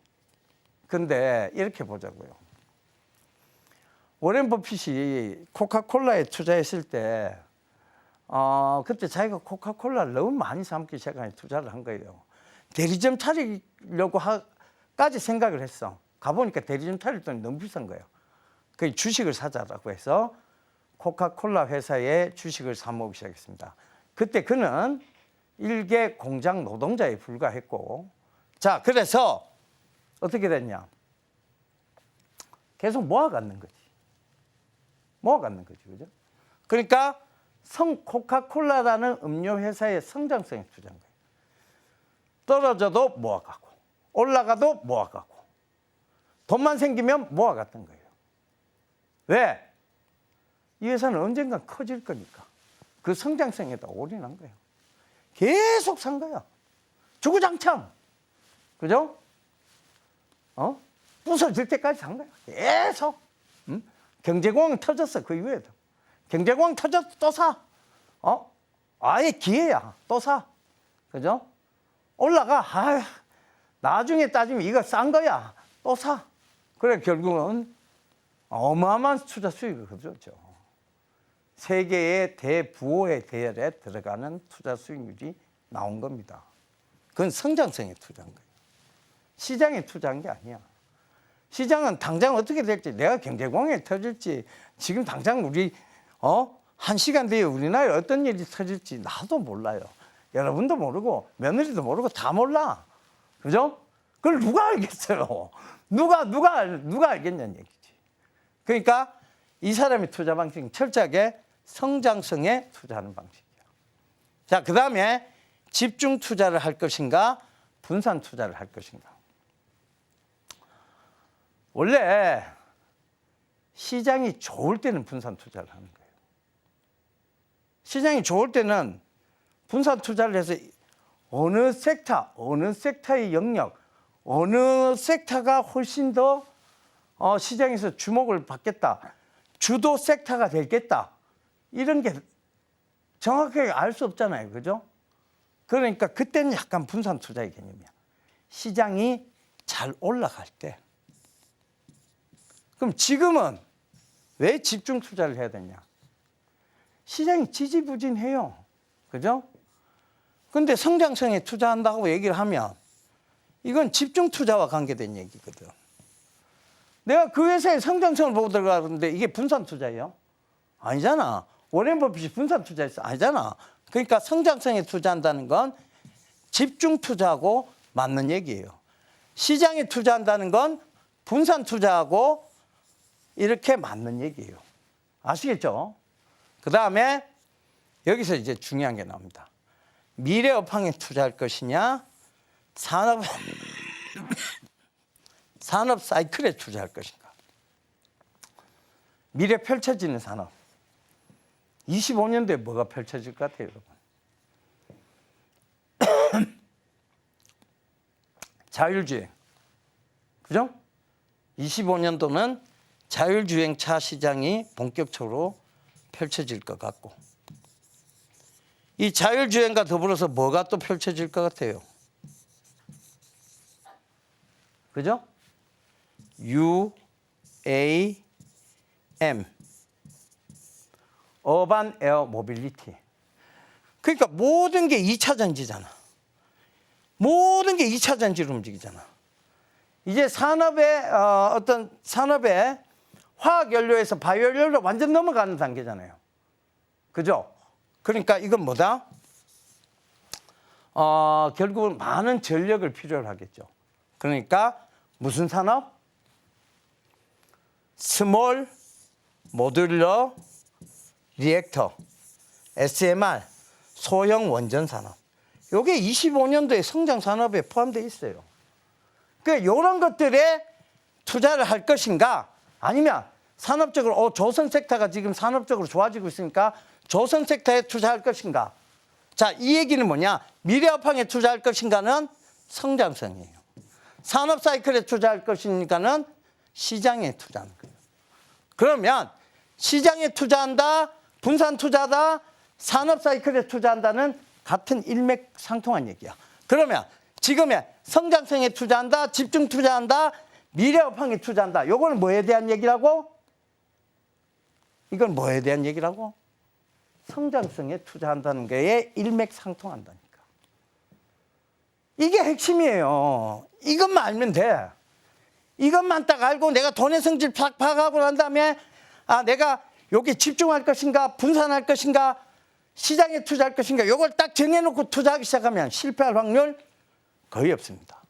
근데 이렇게 보자고요. 워렌 버핏이 코카콜라에 투자했을 때 그때 자기가 코카콜라를 너무 많이 사 먹기 시작하니 투자를 한 거예요. 대리점 차리려고 까지 생각을 했어. 가보니까 대리점 차릴 돈이 너무 비싼 거예요. 그 주식을 사자라고 해서 코카콜라 회사의 주식을 사 먹기 시작했습니다. 그때 그는 일개 공장 노동자에 불과했고, 자, 그래서 어떻게 됐냐? 계속 모아갔는 거지. 그죠? 그러니까 코카콜라라는 음료 회사의 성장성에 투자한 거예요. 떨어져도 모아가고, 올라가도 모아가고, 돈만 생기면 모아갔던 거예요. 왜? 이 회사는 언젠가 커질 거니까 그 성장성에다 올인한 거예요. 계속 산 거야. 주구장창. 그죠? 부서질 때까지 산 거야. 계속. 경제공황 터졌어. 그 이후에도. 경제공황 터졌어. 또 사. 아예 기회야. 또 사. 그죠? 올라가. 나중에 따지면 이거 싼 거야. 또 사. 그래, 결국은 어마어마한 투자 수익을 거두었죠. 세계의 대부호의 대열에 들어가는 투자 수익률이 나온 겁니다. 그건 성장성에 투자한 거예요. 시장에 투자한 게 아니야. 시장은 당장 어떻게 될지, 내가 경제공황이 터질지, 지금 당장 우리 1시간 뒤에 우리나라에 어떤 일이 터질지 나도 몰라요. 여러분도 모르고 며느리도 모르고 다 몰라. 그죠? 그걸 누가 알겠어요? 누가 알겠냐는 얘기지. 그러니까 이 사람의 투자 방식은 철저하게 성장성에 투자하는 방식이야. 자, 그 다음에 집중 투자를 할 것인가, 분산 투자를 할 것인가. 원래 시장이 좋을 때는 분산 투자를 하는 거예요. 시장이 좋을 때는 분산 투자를 해서 어느 섹터의 영역, 어느 섹터가 훨씬 더 시장에서 주목을 받겠다, 주도 섹터가 되겠다, 이런 게 정확하게 알 수 없잖아요. 그죠? 그러니까 그때는 약간 분산 투자의 개념이야. 시장이 잘 올라갈 때. 그럼 지금은 왜 집중 투자를 해야 되냐? 시장이 지지부진해요. 그죠? 근데 성장성에 투자한다고 얘기를 하면 이건 집중 투자와 관계된 얘기거든. 내가 그 회사의 성장성을 보고 들어가는데 이게 분산 투자예요? 아니잖아. 워렌 버핏이 분산 투자했어? 아니잖아. 그러니까 성장성에 투자한다는 건 집중 투자하고 맞는 얘기예요. 시장에 투자한다는 건 분산 투자하고 이렇게 맞는 얘기예요. 아시겠죠? 그 다음에 여기서 이제 중요한 게 나옵니다. 미래 업황에 투자할 것이냐, 산업 사이클에 투자할 것인가. 미래 펼쳐지는 산업. 25년도에 뭐가 펼쳐질 것 같아요, 여러분? 자율주행. 그죠? 25년도는 자율주행차 시장이 본격적으로 펼쳐질 것 같고, 이 자율주행과 더불어서 뭐가 또 펼쳐질 것 같아요? 그죠? UAM, 어반 에어 모빌리티. 그러니까 모든 게 2차 전지잖아. 모든 게 2차 전지로 움직이잖아. 이제 산업의 어떤 산업의 화학 연료에서 바이오 연료로 완전 넘어가는 단계잖아요. 그죠? 그러니까 이건 뭐다? 결국은 많은 전력을 필요로 하겠죠. 그러니까 무슨 산업? 스몰 모듈러 리액터, SMR, 소형 원전 산업. 이게 25년도에 성장 산업에 포함되어 있어요. 그러니까 이런 것들에 투자를 할 것인가, 아니면 산업적으로 조선 섹터가 지금 산업적으로 좋아지고 있으니까 조선 섹터에 투자할 것인가. 자, 이 얘기는 뭐냐? 미래업황에 투자할 것인가는 성장성이에요. 산업 사이클에 투자할 것인가는 시장에 투자하는 거예요. 그러면 시장에 투자한다, 분산 투자다, 산업 사이클에 투자한다는 같은 일맥상통한 얘기야. 그러면 지금의 성장성에 투자한다, 집중 투자한다, 미래업황에 투자한다. 요거는 뭐에 대한 얘기라고? 이건 뭐에 대한 얘기라고? 성장성에 투자한다는 거에 일맥상통한다니까. 이게 핵심이에요. 이것만 알면 돼. 이것만 딱 알고 내가 돈의 성질 팍 파악하고 난 다음에 내가 여기 집중할 것인가, 분산할 것인가, 시장에 투자할 것인가, 이걸 딱 정해놓고 투자하기 시작하면 실패할 확률 거의 없습니다.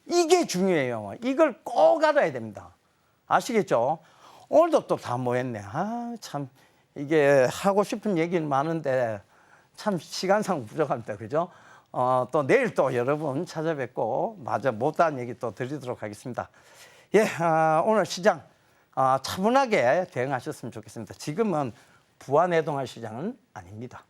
이게 중요해요. 이걸 꼭 알아야 됩니다. 아시겠죠? 오늘도 또 다 모였네. 참 이게 하고 싶은 얘기는 많은데 참 시간상 부족합니다. 그죠? 또 내일 또 여러분 찾아뵙고 마저 못다한 얘기 또 드리도록 하겠습니다. 예, 오늘 시장 차분하게 대응하셨으면 좋겠습니다. 지금은 부안해동할 시장은 아닙니다.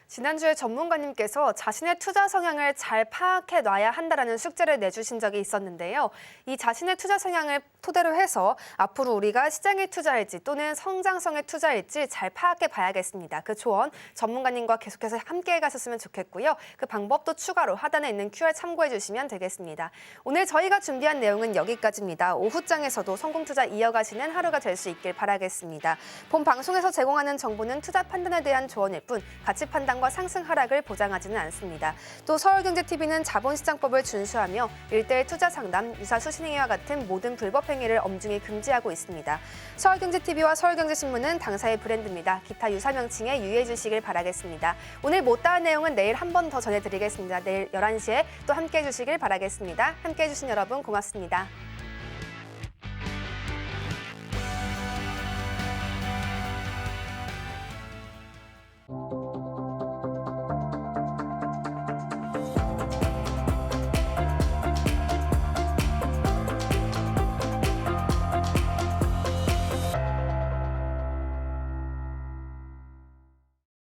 지난주에 전문가님께서 자신의 투자 성향을 잘 파악해 놔야 한다라는 숙제를 내주신 적이 있었는데요. 이 자신의 투자 성향을 토대로 해서 앞으로 우리가 시장에 투자할지 또는 성장성에 투자할지 잘 파악해 봐야겠습니다. 그 조언 전문가님과 계속해서 함께 가셨으면 좋겠고요. 그 방법도 추가로 하단에 있는 QR 참고해 주시면 되겠습니다. 오늘 저희가 준비한 내용은 여기까지입니다. 오후장에서도 성공투자 이어가시는 하루가 될 수 있길 바라겠습니다. 본 방송에서 제공하는 정보는 투자 판단에 대한 조언일 뿐 가치 판단과 상승 하락을 보장하지는 않습니다. 또 서울경제TV는 자본시장법을 준수하며 1:1 투자 상담, 유사 수신행위와 같은 모든 불법 행위를 엄중히 금지하고 있습니다. 서울경제TV와 서울경제신문은 당사의 브랜드입니다. 기타 유사 명칭에 유의해 주시길 바라겠습니다. 오늘 못다한 내용은 내일 한 번 더 전해드리겠습니다. 내일 11시에 또 함께해 주시길 바라겠습니다. 함께해 주신 여러분 고맙습니다.